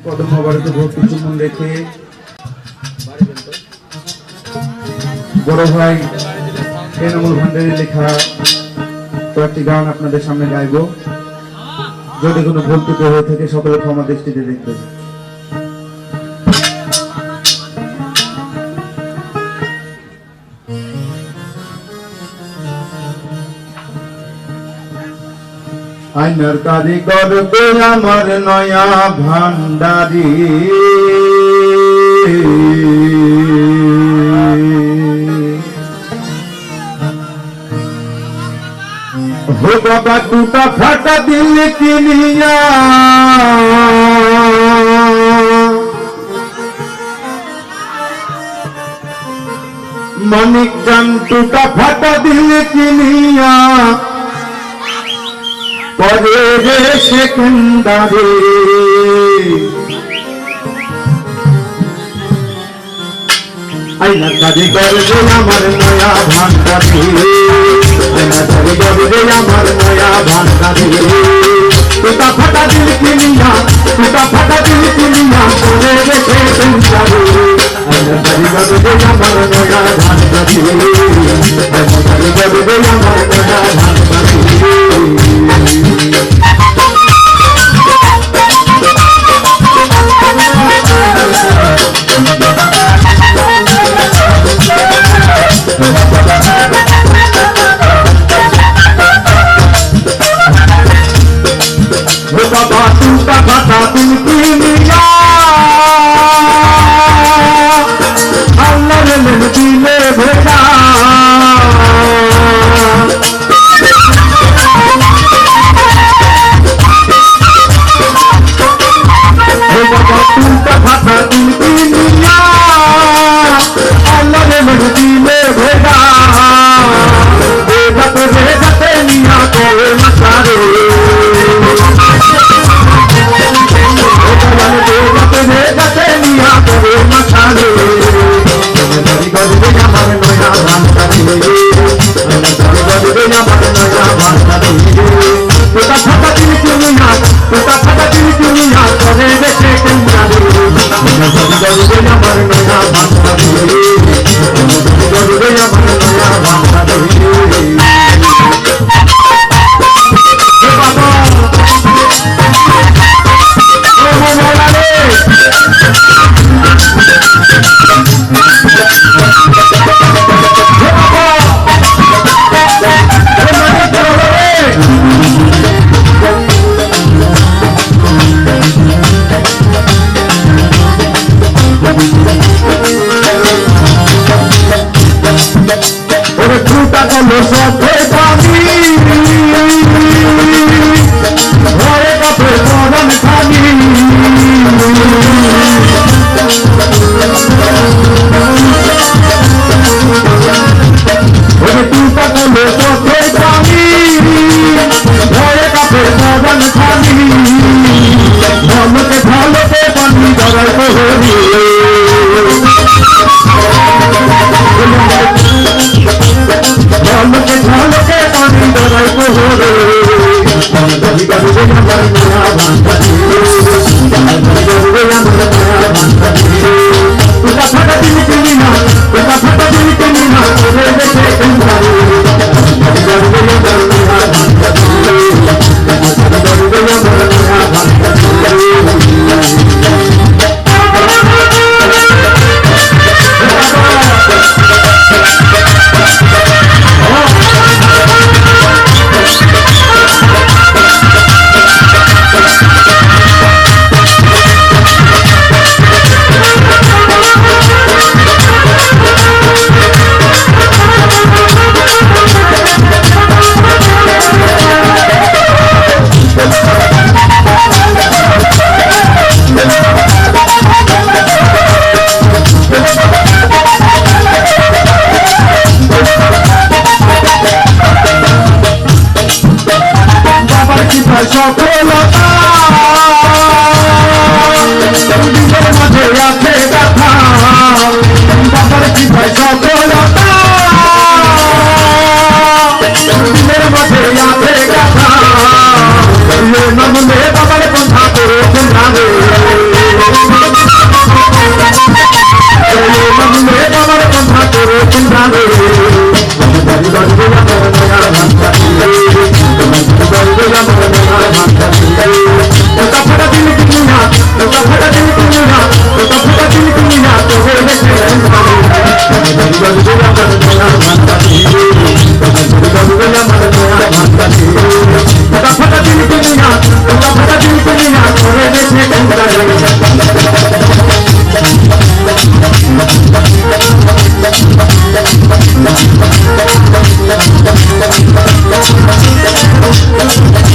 কদম মোবারকে ভক্তি চুম্বন রেখে বড় ভাই এনামুল ভান্ডারীর লেখা কয়েকটি গান আপনাদের সামনে গাইব। যদি কোনো ভুল ত্রুটি হয়ে থাকে সকলে ক্ষমা দৃষ্টিতে দেখবেন। আইনার কারিগর বে আমার নয়া ভান্ডারি, हो बाबा टूटा फाटा दिल किनिया, मानिक जान टूटा फाटा दिल किनिया परे रे सेकंदारे, आईना कारीगर रे आमार नया भांडारी, आईना कारीगर रे आमार नया भांडारी, टूटा फाटा दिल किनिया, टूटा फाटा दिल किनिया परे रे सेकंदारे, आईना कारीगर रे आमार नया भांडारी, आईना कारीगर रे आमार नया भांडारी। बाबा टूटा फाटा दिल किनिया, अल्लाह ने दिले भेजा, Thank you.